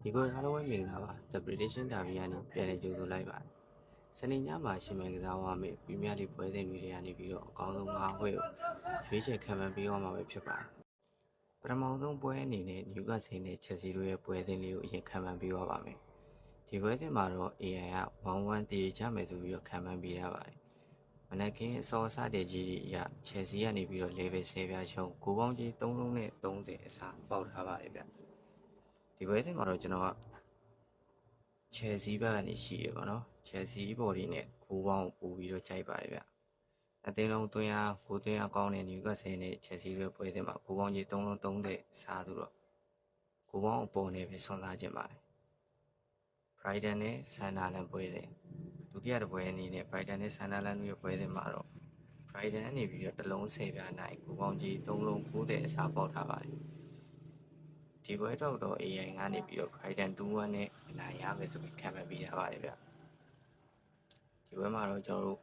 ဒီကိုအားလုံးပဲမင်္ဂလာပါ The British Derby ကနေပြန်လည်ကြိုဆိုလိုက်ပါတယ်။စနေညမှာရှင်မန်ကစားဝါမယ်ပရီးမီးယားလိပွဲစဉ်တွေကနေပြီးတော့အကောင်းဆုံး၅ပွဲကိုရွေးချယ်ခံမှန်းပေးသွားမှာပဲဖြစ်ပါတယ်။ပထမဆုံးပွဲအနေနဲ့နယူကာဆယ်နဲ့ချက်စီတို့ရဲ့ပွဲစဉ်လေးကိုအရင်ခံမှန်းပေးသွားပါမယ်။ဒီပွဲစဉ်မှာတော့ AI က1-1တည်ကြမယ်ဆိုပြီးတော့ခံမှန်းပေးရပါတယ်။မနက်ကင်းအစောစတဲ့ကြီးကြီးအရချက်စီကနေပြီးတော့ level 10ပြားရှုံးကိုပေါင်းကြီး3လုံးနဲ့30အစားပေါက်ထားပါတယ်ဗျ။ဒီပွဲစဉ်မှာတော့ကျွန်တော်ကချယ်ဆီဘက်ကနေရှိရပါတော့ချယ်ဆီဘော်ဒီနဲ့ဂိုးပေါင်းပို့ပြီးတော့ကြိုက်ပါတယ်ဗျအသင်းလုံးသွင်းအားကိုသွင်းအားကောင်းတဲ့နယူကာဆယ်နဲ့ချယ်ဆီရဲ့ပွဲစဉ်မှာဂိုးပေါင်းကြီး3လုံး30စားသူတော့ဂိုးပေါင်းအပေါ်နဲ့ပဲဆွမ်းစားခြင်းပါတယ် Brighton နဲ့ Sunderland ပွဲစဉ်ဒုတိယတစ်ပွဲအနေနဲ့ Brighton နဲ့ Sunderland ရဲ့ပွဲစဉ်မှာတော့ Brighton အနေပြီးတော့တစ်လုံး10ပြားနိုင်ဂိုးပေါင်းကြီး3လုံး90အစားပေါက်ထားပါတယ်ဒီပွဲတော့ AI ကနေပြီးတော့ Brighton 2-1နဲ့အနိုင်ရမယ်ဆိုပြီးခံမှန်းပေးထားပါတယ်ဗျဒီပွဲမှာတော့ကျွန်တော်တို့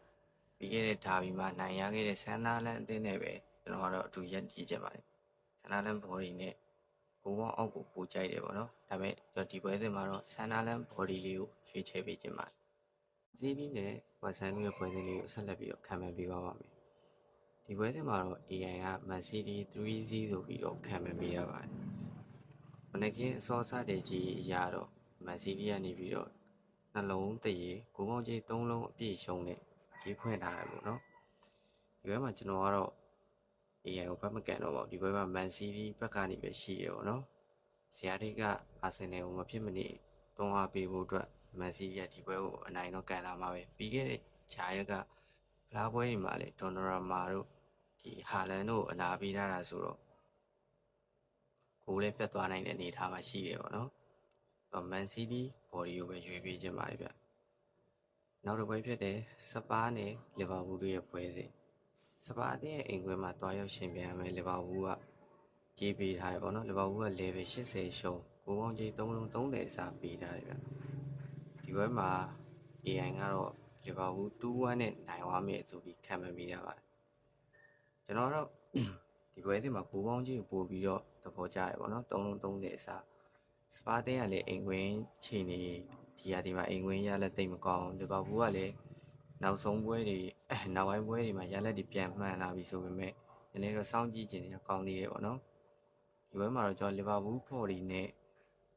ပြီးခဲ့တဲ့ဒါဘီမှာနိုင်ရခဲ့တဲ့ Sunderland အသင်းနဲ့ပဲကျွန်တော်ကတော့အတူရပ်တည်ကြပါတယ် Sunderland body နဲ့ဘုံပေါင်းအောက်ကိုပို့ကြိုက်တယ်ပေါ့နော်ဒါပေမဲ့ကျွန်တော်ဒီပွဲစဉ်မှာတော့ Sunderland body လေးကိုရွေးချယ်ပေးခြင်းပါတယ်ဇီးပြီးနဲ့ဝက်ဆန်ရဲ့ပွဲစဉ်လေးကိုဆက်လက်ပြီးတော့ခံမှန်းပေးပါမယ်ဒီပွဲစဉ်မှာတော့ AI က Man City 3-0ဆိုပြီးတော့ခံမှန်းပေးရပါတယ်မနက်ကင်းအစောစတဲ့ကြီးအရာတော့မန်စီးတီးကနေပြီးတော့နှလုံးတရေဂိုးပေါင်းကြီး3လုံးအပြည့်ရှုံးနဲ့ရေးဖွင့်ထားတယ်ပေါ့နော်ဒီဘက်မှာကျွန်တော်ကတော့ AI ကိုဘက်မကန်တော့ပါဘူးဒီဘက်မှာမန်စီးတီးဘက်ကနေပဲရှိရပေါ့နော်ဇယားတိတ်ကအာဆင်နယ်ကိုမဖြစ်မနေတွန်းအားပေးဖို့အတွက်မန်စီးတီးကဒီပွဲကိုအနိုင်တော့ကန်လာမှာပဲပြီးခဲ့တဲ့ဂျာရက်ကဖလားပွဲတွေမှာလေဒေါ်နရာမာတို့ဒီဟာလန်တို့အနာပေးထားတာဆိုတော့ကိုယ်လည်းပြတ်သွားနိုင်တဲ့အနေအထားမှာရှိတယ်ပေါ့နော်။မန်စီးတီးဘော်ဒီကိုပဲရွေးပေးခြင်းပါတယ်ဗျ။နောက်တစ်ပွဲဖြစ်တဲ့စပါးနဲ့လီဗာပူးတို့ရဲ့ပွဲစဉ်။စပါးအသင်းရဲ့အိမ်ခွဲမှာတွားရောက်ရှင်ပြန်မယ်လီဗာပူးကကြေးပေးထားတယ်ပေါ့နော်။လီဗာပူးက level 80ရှုံးကိုပေါင်းကြီး3လုံး30အစားပေးထားတယ်ဗျ။ဒီပွဲမှာ AI ကတော့လီဗာပူး2-1နဲ့နိုင်သွားမယ်ဆိုပြီးခံမှန်းပေးရပါတယ်။ကျွန်တော်တော့ဒီပွဲစဉ်မှာကိုပေါင်းကြီးကိုပို့ပြီးတော့သဘောကျတယ်ပေါ့နော်3လုံး30အစားစပါးတင်းကလည်းအိမ်ခွင်းချိန်နေဒီရာဒီမှာအိမ်ခွင်းရလက်သိမ့်မကောင်းလီဗာပူးကလည်းနောက်ဆုံးပွဲတွေနောက်ပိုင်းပွဲတွေမှာရလက်တွေပြန်မှန်လာပြီဆိုပေမဲ့နည်းနည်းတော့စောင့်ကြည့်ခြင်းတွေကောင်းသေးတယ်ပေါ့နော်ဒီပွဲမှာတော့ကျွန်တော်လီဗာပူးဖော်ဒီနဲ့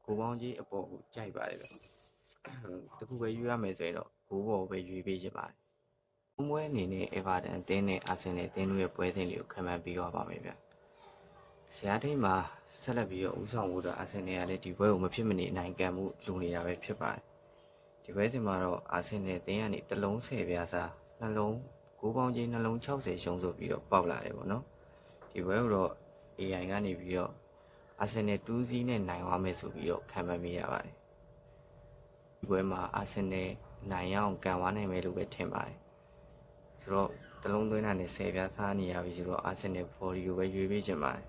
ကိုပေါင်းကြီးအပေါ်ကိုကြိုက်ပါတယ်ဗျတခုပဲယူရမယ်ဆိုရင်တော့ဂိုးပေါ်ပဲယူပေးချင်ပါတယ်ပွဲအနေနဲ့ Everton အသင်းနဲ့ Arsenal အသင်းတို့ရဲ့ပွဲစဉ်တွေကိုခံမှန်းပြီးသွားပါမယ်ဗျဇယားထိတ်မှာဆက်လက်ပြီးတော့ဦးဆောင်ဖို့အတွက်အာဆင်နယ်ကလည်းဒီပွဲကိုမဖြစ်မနေနိုင်ကန်မှုလိုနေတာပဲဖြစ်ပါတယ်ဒီပွဲစဉ်မှာတော့အာဆင်နယ်အသင်းကနေတစ်လုံး10ပြားစားနှလုံးဂိုးပေါင်းကြီးနှလုံး60ရှုံးဆိုပြီးတော့ပေါက်လာတယ်ပေါ့နော်ဒီပွဲကိုတော့ AI ကနေပြီးတော့အာဆင်နယ်2-0နဲ့နိုင်သွားမယ်ဆိုပြီးတော့ခံမှန်းမိရပါတယ်ဒီပွဲမှာအာဆင်နယ်နိုင်ရအောင်ကန်သွားနိုင်မယ်လို့ပဲထင်ပါတယ်ဆိုတော့တလုံးသွင်းတာနဲ့10ပြားစားနေရပြီဆိုတော့အာဆင်နယ် body ကိုပဲရွေးပေးချင်ပါတယ်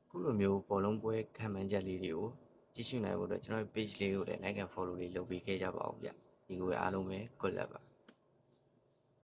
ခုလိုမျိုးဘောလုံးပွဲခံမှန်းချက်လေးတွေကိုကြည့်ရှုနိုင်ဖို့အတွက်ကျွန်တော်ရဲ့ page လေးကိုလည်း like and follow လေးလုပ်ပေးခဲ့ကြပါဦးဗျဒီကိုအားလုံးပဲ good luck ပါ